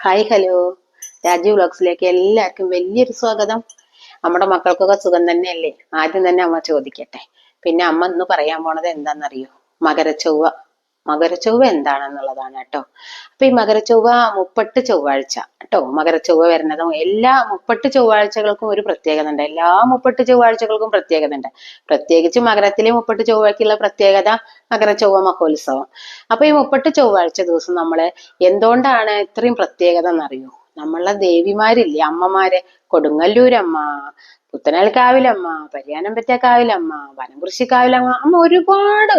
Hi hello, Raju വ്ലോഗ്സിലേക്ക് എല്ലാവർക്കും വലിയൊരു സ്വാഗതം. നമ്മുടെ മക്കൾക്കൊക്കെ സുഖം തന്നെയല്ലേ? ആദ്യം തന്നെ അമ്മ ചോദിക്കട്ടെ. പിന്നെ അമ്മ ഇന്ന് പറയാൻ പോണത് എന്താണെന്നറിയോ? മകരച്ചൊവ്വ. മകരച്ചൊവ്വ എന്താണെന്നുള്ളതാണ് കേട്ടോ. അപ്പൊ ഈ മകരച്ചൊവ്വ 30 ചൊവ്വാഴ്ച കേട്ടോ. മകരച്ചൊവ്വ വരുന്നതും എല്ലാ 30 ചൊവ്വാഴ്ചകൾക്കും ഒരു പ്രത്യേകത ഉണ്ട്. എല്ലാ 30 ചൊവ്വാഴ്ചകൾക്കും പ്രത്യേകത ഉണ്ട്. പ്രത്യേകിച്ച് മകരത്തിലെ 30 ചൊവ്വയ്ക്കുള്ള പ്രത്യേകത മകരച്ചൊവ്വ മഹോത്സവം. അപ്പൊ ഈ 30 ചൊവ്വാഴ്ച ദിവസം നമ്മള് എന്തുകൊണ്ടാണ് ഇത്രയും പ്രത്യേകത എന്നറിയോ? നമ്മളെ ദേവിമാരില്ലേ, അമ്മമാര്, കൊടുങ്ങല്ലൂരമ്മ, പുത്തനൽക്കാവിലമ്മ, പരിയാനംപറ്റക്കാവിലമ്മ, വനംകുറിശിക്കാവിലമ്മ, അമ്മ ഒരുപാട്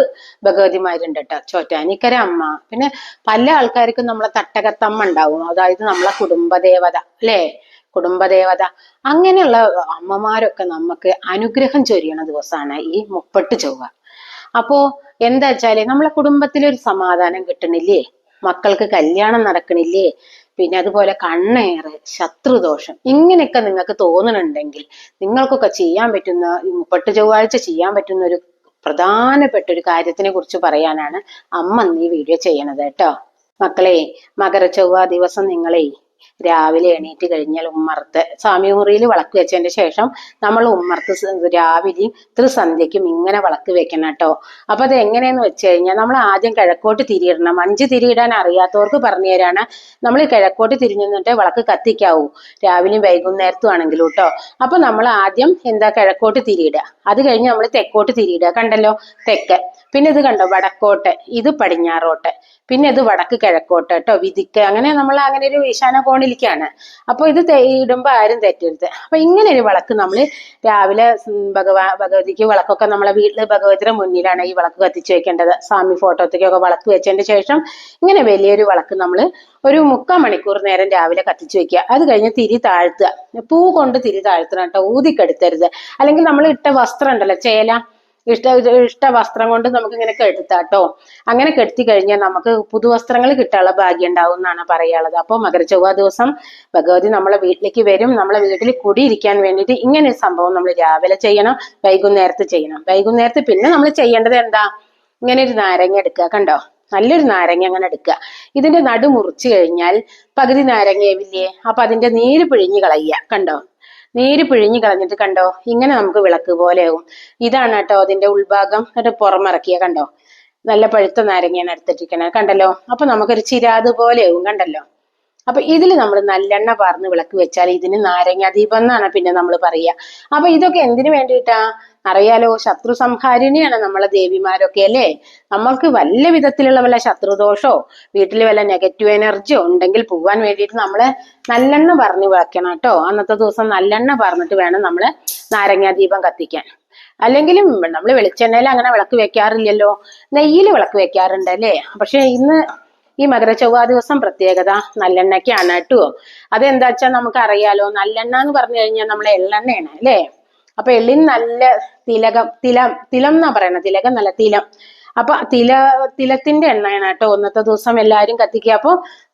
ഭഗവതിമാരുണ്ട് കേട്ടോ. ചോറ്റാനിക്കര അമ്മ, പിന്നെ പല ആൾക്കാർക്കും നമ്മളെ തട്ടകത്തമ്മ ഉണ്ടാവും, അതായത് നമ്മളെ കുടുംബദേവത അല്ലേ, കുടുംബദേവത. അങ്ങനെയുള്ള അമ്മമാരൊക്കെ നമുക്ക് അനുഗ്രഹം ചൊരിയണ ദിവസമാണ് ഈ 30 ചൊവ്വ. അപ്പോ എന്താ വെച്ചാല് നമ്മളെ കുടുംബത്തിലൊരു സമാധാനം കിട്ടണില്ലേ, മക്കൾക്ക് കല്യാണം നടക്കണില്ലേ, പിന്നെ അതുപോലെ കണ്ണേറ്, ശത്രുദോഷം, ഇങ്ങനെയൊക്കെ നിങ്ങൾക്ക് തോന്നുന്നുണ്ടെങ്കിൽ നിങ്ങൾക്കൊക്കെ ചെയ്യാൻ പറ്റുന്ന 30 ചൊവ്വാഴ്ച ചെയ്യാൻ പറ്റുന്ന ഒരു പ്രധാനപ്പെട്ട ഒരു കാര്യത്തിനെ കുറിച്ച് പറയാനാണ് അമ്മ ഇന്ന് ഈ വീഡിയോ ചെയ്യണത് കേട്ടോ. മക്കളെ, മകരച്ചൊവ്വ ദിവസം നിങ്ങളെ രാവിലെ എണീറ്റ് കഴിഞ്ഞാൽ ഉമ്മർത്ത് സ്വാമിമുറിയിൽ വിളക്ക് വെച്ചതിന്റെ ശേഷം നമ്മൾ ഉമ്മർത്ത് രാവിലെയും ത്രിസന്ധ്യക്കും ഇങ്ങനെ വിളക്ക് വെക്കണം കേട്ടോ. അപ്പൊ അത് എങ്ങനെയെന്ന് വെച്ച് കഴിഞ്ഞാൽ നമ്മൾ ആദ്യം കിഴക്കോട്ട് തിരിയിടണം. 5 തിരിയിടാൻ അറിയാത്തവർക്ക് പറഞ്ഞു തരാണ്. നമ്മൾ കിഴക്കോട്ട് തിരിഞ്ഞു നിന്നിട്ട് വിളക്ക് കത്തിക്കാവൂ, രാവിലെയും വൈകുന്നേരത്തും ആണെങ്കിലും കേട്ടോ. അപ്പൊ നമ്മൾ ആദ്യം എന്താ കിഴക്കോട്ട് തിരിയിടുക, അത് കഴിഞ്ഞ് നമ്മൾ തെക്കോട്ട് തിരിയിടുക. കണ്ടല്ലോ, തെക്ക്. പിന്നെ ഇത് കണ്ടോ, വടക്കോട്ട്, ഇത് പടിഞ്ഞാറോട്ട്, പിന്നെ ഇത് വടക്ക് കിഴക്കോട്ട് കേട്ടോ, വിധിക്ക്. അങ്ങനെ നമ്മൾ അങ്ങനെ ഒരു ഈശാന കോണിലേക്കാണ്. അപ്പൊ ഇത് ഇടുമ്പോ ആരും തെറ്റരുത്. അപ്പൊ ഇങ്ങനെ ഒരു വിളക്ക് നമ്മൾ രാവിലെ ഭഗവതിക്ക് വിളക്കൊക്കെ നമ്മളെ വീട്ടില് ഭഗവതിയുടെ മുന്നിലാണ് ഈ വിളക്ക് കത്തിച്ചു വെക്കേണ്ടത്. സ്വാമി ഫോട്ടോത്തേക്കൊക്കെ വിളക്ക് വെച്ചതിന്റെ ശേഷം ഇങ്ങനെ വലിയൊരു വിളക്ക് നമ്മൾ ഒരു 3/4 മണിക്കൂർ നേരം രാവിലെ കത്തിച്ചു വെക്കുക. അത് കഴിഞ്ഞ് തിരി താഴ്ത്തുക. പൂ കൊണ്ട് തിരി താഴ്ത്തണം കേട്ടോ, ഊതിക്കെടുത്തരുത്. അല്ലെങ്കിൽ നമ്മൾ ഇട്ട വസ്ത്രം ഉണ്ടല്ലോ, ചേല, ഇഷ്ട വസ്ത്രം കൊണ്ട് നമുക്ക് ഇങ്ങനെ കെടുത്താട്ടോ. അങ്ങനെ കെടുത്തി കഴിഞ്ഞാൽ നമുക്ക് പുതുവസ്ത്രങ്ങൾ കിട്ടാനുള്ള ഭാഗ്യം ഉണ്ടാവും എന്നാണ് പറയാനുള്ളത്. അപ്പൊ മകരച്ചൊവ്വ ദിവസം ഭഗവതി നമ്മളെ വീട്ടിലേക്ക് വരും. നമ്മളെ വീട്ടിൽ കുടിയിരിക്കാൻ വേണ്ടിയിട്ട് ഇങ്ങനെ ഒരു സംഭവം നമ്മൾ രാവിലെ ചെയ്യണം, വൈകുന്നേരത്ത് ചെയ്യണം. വൈകുന്നേരത്ത് പിന്നെ നമ്മൾ ചെയ്യേണ്ടത് എന്താ, ഇങ്ങനെ ഒരു നാരങ്ങ എടുക്കുക. കണ്ടോ, നല്ലൊരു നാരങ്ങ അങ്ങനെ എടുക്കുക. ഇതിന്റെ നടു മുറിച്ചു കഴിഞ്ഞാൽ പകുതി നാരങ്ങയാവില്ലേ, അപ്പൊ അതിന്റെ നീര് പിഴിഞ്ഞ് കളയുക. കണ്ടോ, നീര് പിഴിഞ്ഞ് കളഞ്ഞിട്ട് കണ്ടോ, ഇങ്ങനെ നമുക്ക് വിളക്ക് പോലെയാവും. ഇതാണ് കേട്ടോ അതിന്റെ ഉൾഭാഗം. എന്നിട്ട് പുറമിറക്കിയ കണ്ടോ, നല്ല പഴുത്ത നാരങ്ങയാണ് എടുത്തിട്ടിരിക്കണേ, കണ്ടല്ലോ. അപ്പൊ നമുക്കൊരു ചിരാത് പോലെയാവും, കണ്ടല്ലോ. അപ്പൊ ഇതിൽ നമ്മൾ നല്ലെണ്ണ പാർന്ന് വിളക്ക് വെച്ചാൽ ഇതിന് നാരങ്ങ ദീപം എന്നാണ് പിന്നെ നമ്മൾ പറയുക. അപ്പൊ ഇതൊക്കെ എന്തിനു വേണ്ടിയിട്ടാ അറിയാലോ? ശത്രു സംഹാരിണിയാണ് നമ്മളെ ദേവിമാരൊക്കെ അല്ലേ. നമ്മൾക്ക് വല്ല വിധത്തിലുള്ള വല്ല ശത്രുദോഷോ വീട്ടിൽ വല്ല നെഗറ്റീവ് എനർജിയോ ഉണ്ടെങ്കിൽ പോവാൻ വേണ്ടിയിട്ട് നമ്മള് നല്ലെണ്ണ പറഞ്ഞ് വെക്കണം കേട്ടോ. അന്നത്തെ ദിവസം നല്ലെണ്ണ പറഞ്ഞിട്ട് വേണം നമ്മള് നാരങ്ങാ ദീപം കത്തിക്കാൻ. അല്ലെങ്കിലും നമ്മൾ വെളിച്ചെണ്ണയിൽ അങ്ങനെ വിളക്ക് വെക്കാറില്ലല്ലോ, നെയ്യിൽ വിളക്ക് വെക്കാറുണ്ട് അല്ലേ. പക്ഷെ ഇന്ന് ഈ മകരച്ചൊവ്വ ദിവസം പ്രത്യേകത നല്ലെണ്ണയ്ക്കാണ് കേട്ടോ. അതെന്താ വെച്ചാൽ നമുക്ക് അറിയാലോ, നല്ലെണ്ണ എന്ന് പറഞ്ഞു കഴിഞ്ഞാൽ നമ്മളെ എള്ളെണ്ണയാണ് അല്ലേ. അപ്പൊ എള്ളിന് നല്ല തിലം എന്നാ പറയണത്, തിലകം നല്ല തിലം. അപ്പൊ തിലത്തിന്റെ എണ്ണയാണ് കേട്ടോ ഇന്നത്തെ ദിവസം എല്ലാരും കത്തിക്കുക. അപ്പൊ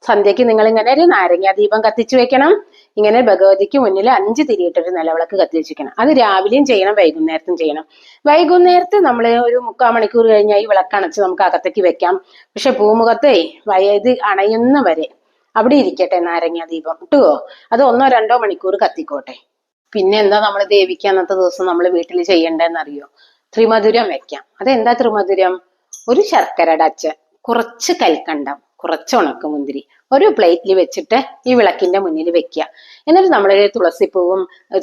സന്ധ്യക്ക് നിങ്ങൾ ഇങ്ങനെ ഒരു നാരങ്ങാ ദീപം കത്തിച്ചു വെക്കണം. ഇങ്ങനെ ഭഗവതിക്ക് മുന്നിൽ 5 തിരിയിട്ടൊരു നിലവിളക്ക് കത്തിച്ചു വെക്കണം. അത് രാവിലെയും ചെയ്യണം, വൈകുന്നേരത്തും ചെയ്യണം. വൈകുന്നേരത്ത് നമ്മൾ ഒരു 3/4 മണിക്കൂർ കഴിഞ്ഞാൽ ഈ വിളക്ക് അണച്ച് നമുക്ക് അകത്തേക്ക് വെക്കാം. പക്ഷെ പൂമുഖത്തെ ഇത് അണയുന്ന വരെ അവിടെ ഇരിക്കട്ടെ നാരങ്ങാ ദീപം കിട്ടുവോ. അത് 1-2 മണിക്കൂർ കത്തിക്കോട്ടെ. പിന്നെ എന്താ നമ്മൾ ദേവിക്ക് അന്നത്തെ ദിവസം നമ്മൾ വീട്ടിൽ ചെയ്യേണ്ടതെന്ന് അറിയോ? ത്രിമധുരം വെക്കാം. അതെന്താ ത്രിമധുരം? ഒരു ശർക്കരയുടെ അച്ച്, കുറച്ച് കൽക്കണ്ടം, കുറച്ച് ഉണക്കമുന്തിരി ഒരു പ്ലേറ്റിൽ വെച്ചിട്ട് ഈ വിളക്കിന്റെ മുന്നിൽ വെക്കുക. എന്നിട്ട് നമ്മളൊരു തുളസിപ്പൂവും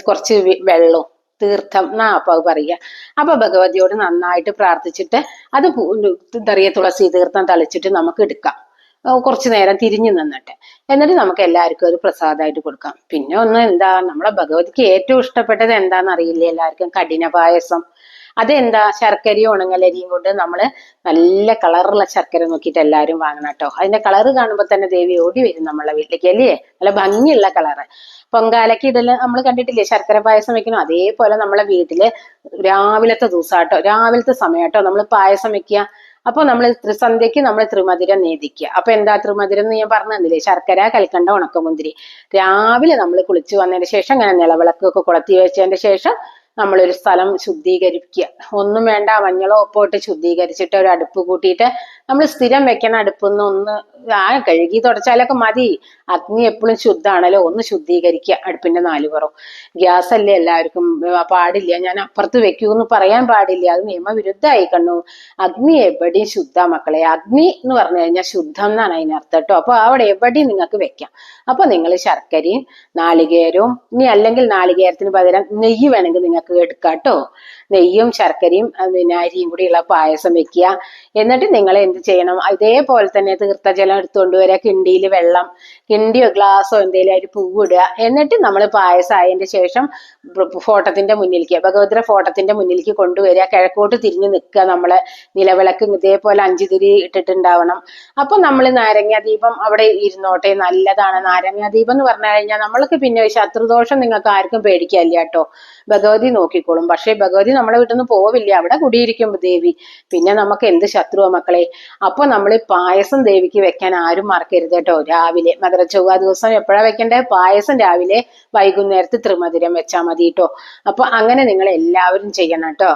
കുറച്ച് വെള്ളവും തീർത്ഥം എന്നാ അപ്പൊ പറയുക. അപ്പൊ ഭഗവതിയോട് നന്നായിട്ട് പ്രാർത്ഥിച്ചിട്ട് അത് എന്താ പറയുക, തുളസി തീർത്ഥം തളിച്ചിട്ട് നമുക്ക് എടുക്കാം. കുറച്ചു നേരം തിരിഞ്ഞു നിന്നിട്ട് എന്നിട്ട് നമുക്ക് എല്ലാവർക്കും ഒരു പ്രസാദമായിട്ട് കൊടുക്കാം. പിന്നെ ഒന്ന് എന്താ, നമ്മളെ ഭഗവതിക്ക് ഏറ്റവും ഇഷ്ടപ്പെട്ടത് എന്താന്ന് അറിയില്ലേ എല്ലാവർക്കും? കഠിന പായസം. അതെന്താ, ശർക്കരയും ഉണങ്ങലരിയും കൊണ്ട് നമ്മള് നല്ല കളറുള്ള ശർക്കര നോക്കിയിട്ട് എല്ലാവരും വാങ്ങണം കേട്ടോ. അതിന്റെ കളറ് കാണുമ്പോ തന്നെ ദേവി ഓടി വരും നമ്മളെ വീട്ടിലേക്ക് അല്ലേ, നല്ല ഭംഗിയുള്ള കളറ്. പൊങ്കാലക്ക് ഇടല് നമ്മൾ കണ്ടിട്ടില്ലേ, ശർക്കര പായസം വെക്കണം. അതേപോലെ നമ്മളെ വീട്ടില് രാവിലത്തെ ദിവസം കേട്ടോ, രാവിലത്തെ സമയം കേട്ടോ നമ്മൾ പായസം വെക്കുക. അപ്പൊ നമ്മൾ ത്രിസന്ധ്യക്ക് നമ്മൾ ത്രിമധുരം നേദിക്കുക. അപ്പൊ എന്താ ത്രിമധുരം എന്ന് ഞാൻ പറഞ്ഞു തന്നില്ലേ, ശർക്കര, കൽക്കണ്ട, ഉണക്കമുന്തിരി. രാവിലെ നമ്മൾ കുളിച്ചു വന്നതിന് ശേഷം ഇങ്ങനെ നിലവിളക്കൊക്കെ കൊളുത്തി വെച്ചതിന്റെ ശേഷം നമ്മളൊരു സ്ഥലം ശുദ്ധീകരിക്കുക. ഒന്നും വേണ്ട, മഞ്ഞളോ ഉപ്പോ ഇട്ട് ശുദ്ധീകരിച്ചിട്ട് ഒരു അടുപ്പ് കൂട്ടിയിട്ട് നമ്മൾ സ്ഥിരം വെക്കുന്ന അടുപ്പിൽ നിന്ന് ഒന്ന് കഴുകി തുടച്ചാലൊക്കെ മതി. അഗ്നി എപ്പോഴും ശുദ്ധാണല്ലോ, ഒന്ന് ശുദ്ധീകരിക്കുക അടുപ്പിന്റെ നാലുപുറം. ഗ്യാസ് അല്ലേ എല്ലാവർക്കും, പാടില്ല, ഞാൻ അപ്പുറത്ത് വെക്കൂന്ന് പറയാൻ പാടില്ല, അത് നിയമവിരുദ്ധമായി കണ്ണു. അഗ്നി എവിടെയും ശുദ്ധ മക്കളെ. അഗ്നി എന്ന് പറഞ്ഞു കഴിഞ്ഞാൽ ശുദ്ധം എന്നാണ് അതിനർത്ഥം കേട്ടോ. അപ്പൊ അവിടെ എവിടെയും നിങ്ങൾക്ക് വെക്കാം. അപ്പൊ നിങ്ങൾ ശർക്കരയും നാളികേരവും, ഇനി അല്ലെങ്കിൽ നാളികേരത്തിന് പകരം നെയ്യ് വേണമെങ്കിൽ നിങ്ങൾക്ക് എടുക്കാം കേട്ടോ. നെയ്യും ശർക്കരയും പിന്നെ അരിയും കൂടിയുള്ള പായസം വെക്കുക. എന്നിട്ട് നിങ്ങൾ എന്ത് ചെയ്യണം, ഇതേപോലെ തന്നെ തീർത്ഥജലം എടുത്തുകൊണ്ട് വരിക, കിണ്ടിയിൽ വെള്ളം, കിണ്ടിയോ ഗ്ലാസോ എന്തെങ്കിലും ഒരു പൂവിടുക. എന്നിട്ട് നമ്മൾ പായസം ആയതിന്റെ ശേഷം ഫോട്ടത്തിന്റെ മുന്നിലേക്ക്, ഭഗവതിയുടെ ഫോട്ടത്തിന്റെ മുന്നിലേക്ക് കൊണ്ടുവരിക. കിഴക്കോട്ട് തിരിഞ്ഞു നിൽക്കുക. നമ്മളെ നിലവിളക്ക് ഇതേപോലെ 5 തിരി ഇട്ടിട്ടുണ്ടാവണം. അപ്പൊ നമ്മൾ നാരങ്ങാദീപം അവിടെ ഇരുന്നോട്ടെ, നല്ലതാണ്. നാരങ്ങാദീപം എന്ന് പറഞ്ഞു കഴിഞ്ഞാൽ നമ്മൾക്ക് പിന്നെ ശത്രുദോഷം നിങ്ങൾക്ക് ആർക്കും പേടിക്കാനില്ല കേട്ടോ. ഭഗവതി നോക്കിക്കോളും. പക്ഷെ ഭഗവതി നമ്മളെ വീട്ടിൽ നിന്ന് പോവില്ല, അവിടെ കുടിയിരിക്കും ദേവി. പിന്നെ നമുക്ക് എന്ത് ശത്രുവാ മക്കളെ. അപ്പൊ നമ്മൾ പായസം ദേവിക്ക് വെക്കാൻ ആരും മറക്കരുത് കേട്ടോ. രാവിലെ മകരച്ചൊവ്വ ദിവസം എപ്പോഴാ വെക്കണ്ടേ? പായസം രാവിലെ, വൈകുന്നേരത്ത് ത്രിമധുരം വെച്ചാൽ മതി കേട്ടോ. അപ്പൊ അങ്ങനെ നിങ്ങൾ എല്ലാവരും ചെയ്യണം കേട്ടോ.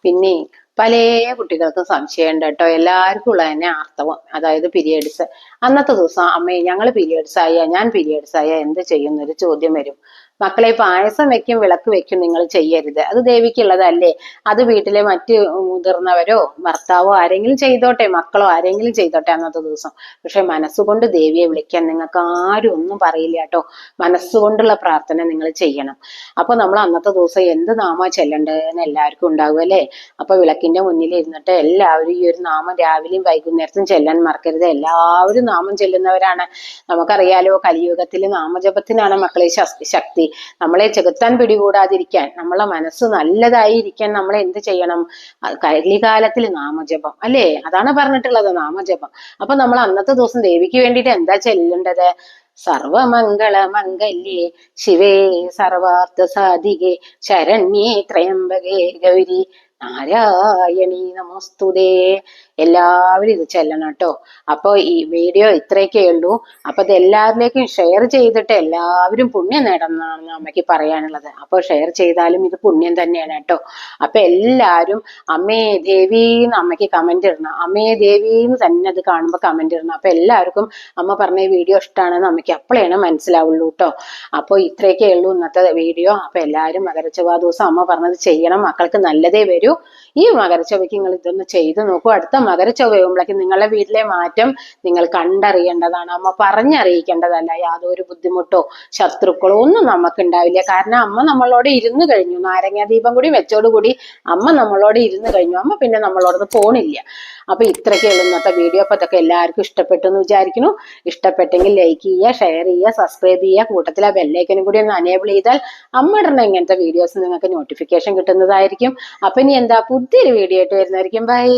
പിന്നെ പല കുട്ടികൾക്കും സംശയമുണ്ട് കേട്ടോ. എല്ലാവർക്കും ഉള്ള തന്നെ ആർത്തവം, അതായത് പീരിയഡ്സ്. അന്നത്തെ ദിവസം അമ്മേ ഞങ്ങൾ പീരിയഡ്സ് ആയ, ഞാൻ പീരിയഡ്സ് ആയ എന്ത് ചെയ്യുന്നൊരു ചോദ്യം വരും. മക്കളെ, പായസം വെക്കും, വിളക്ക് വെക്കും നിങ്ങൾ ചെയ്യരുത്. അത് ദേവിക്കുള്ളതല്ലേ. അത് വീട്ടിലെ മറ്റ് മുതിർന്നവരോ ഭർത്താവോ ആരെങ്കിലും ചെയ്തോട്ടെ, മക്കളോ ആരെങ്കിലും ചെയ്തോട്ടെ അന്നത്തെ ദിവസം. പക്ഷെ മനസ്സുകൊണ്ട് ദേവിയെ വിളിക്കാൻ നിങ്ങൾക്ക് ആരും ഒന്നും പറയില്ല കേട്ടോ. മനസ്സുകൊണ്ടുള്ള പ്രാർത്ഥന നിങ്ങൾ ചെയ്യണം. അപ്പൊ നമ്മൾ അന്നത്തെ ദിവസം എന്ത് നാമ ചെല്ലണ്ടെന്ന് എല്ലാവർക്കും ഉണ്ടാവും അല്ലേ. അപ്പൊ വിളക്കിന്റെ മുന്നിൽ ഇരുന്നിട്ട് എല്ലാവരും ഈ ഒരു നാമം രാവിലെയും വൈകുന്നേരത്തും ചെല്ലാൻ മറക്കരുത്. എല്ലാവരും നാമം ചെല്ലുന്നവരാണ്. നമുക്കറിയാലോ, കലിയുഗത്തിൽ നാമജപത്തിനാണ് മക്കളെ ശക്തി. നമ്മളെ ചെകുത്താൻ പിടികൂടാതിരിക്കാൻ, നമ്മളെ മനസ്സ് നല്ലതായിരിക്കാൻ നമ്മൾ എന്ത് ചെയ്യണം? കലികാലത്തിൽ നാമജപം അല്ലേ, അതാണ് പറഞ്ഞിട്ടുള്ളത്, നാമജപം. അപ്പൊ നമ്മൾ അന്നത്തെ ദിവസം ദേവിക്ക് വേണ്ടിയിട്ട് എന്താ ചെല്ലേണ്ടത്? സർവമംഗള മംഗല്യേ ശിവേ സർവാർത്ഥ സാധികേ ശരണ്യേ ത്രയംബകേ ഗൗരി നാരായണീ നമോസ്തുതേ. എല്ലാവരും ഇത് ചെല്ലണം കേട്ടോ. അപ്പൊ ഈ വീഡിയോ ഇത്രയൊക്കെ ഉള്ളൂ. അപ്പൊ ഇത് എല്ലാവരിലേക്കും ഷെയർ ചെയ്തിട്ട് എല്ലാവരും പുണ്യം നേടണമെന്നാണ് അമ്മയ്ക്ക് പറയാനുള്ളത്. അപ്പൊ ഷെയർ ചെയ്താലും ഇത് പുണ്യം തന്നെയാണ് കേട്ടോ. അപ്പൊ എല്ലാവരും അമ്മേ ദേവീന്ന് അമ്മയ്ക്ക് കമന്റ് ഇടണം. അമ്മേ ദേവീന്ന് തന്നെ അത് കാണുമ്പോൾ കമന്റ് ഇടണം. അപ്പൊ എല്ലാവർക്കും അമ്മ പറഞ്ഞ വീഡിയോ ഇഷ്ടമാണെന്ന് അമ്മയ്ക്ക് അപ്പോഴാണ് മനസ്സിലാവുള്ളൂ കേട്ടോ. അപ്പൊ ഇത്രയൊക്കെ ഉള്ളൂ ഇന്നത്തെ വീഡിയോ. അപ്പൊ എല്ലാവരും മകരച്ചൊവ്വ ദിവസം അമ്മ പറഞ്ഞത് ചെയ്യണം, മക്കൾക്ക് നല്ലതേ വരൂ. ഈ മകരച്ചൊവ്വയ്ക്ക് നിങ്ങൾ ഇതൊന്ന് ചെയ്തു നോക്കൂ. അടുത്ത മകരച്ചൊവ്വയുമ്പോഴേക്കും നിങ്ങളുടെ വീട്ടിലെ മാറ്റം നിങ്ങൾ കണ്ടറിയേണ്ടതാണ്. അമ്മ പറഞ്ഞറിയിക്കേണ്ടതല്ല. യാതൊരു ബുദ്ധിമുട്ടോ ശത്രുക്കളോ ഒന്നും നമുക്ക് ഉണ്ടാവില്ല. കാരണം അമ്മ നമ്മളോട് ഇരുന്ന് കഴിഞ്ഞു. നാരങ്ങാദീപം കൂടി വെച്ചോടുകൂടി അമ്മ നമ്മളോട് ഇരുന്ന് കഴിഞ്ഞു. അമ്മ പിന്നെ നമ്മളോടൊന്ന് പോണില്ല. അപ്പൊ ഇത്രയൊക്കെയുള്ള ഇന്നത്തെ വീഡിയോ. അപ്പൊ ഇതൊക്കെ എല്ലാവർക്കും ഇഷ്ടപ്പെട്ടു എന്ന് വിചാരിക്കുന്നു. ഇഷ്ടപ്പെട്ടെങ്കിൽ ലൈക്ക് ചെയ്യുക, ഷെയർ ചെയ്യുക, സബ്സ്ക്രൈബ് ചെയ്യുക. കൂട്ടത്തിൽ ആ ബെല്ലൈക്കനും കൂടി ഒന്ന് അനേബിൾ ചെയ്താൽ അമ്മ ഇടുന്ന ഇങ്ങനത്തെ വീഡിയോസ് നിങ്ങൾക്ക് നോട്ടിഫിക്കേഷൻ കിട്ടുന്നതായിരിക്കും. അപ്പൊ ഇനി എന്താ, പുതിയൊരു വീഡിയോ ആയിട്ട് വരുന്നതായിരിക്കും. ബൈ.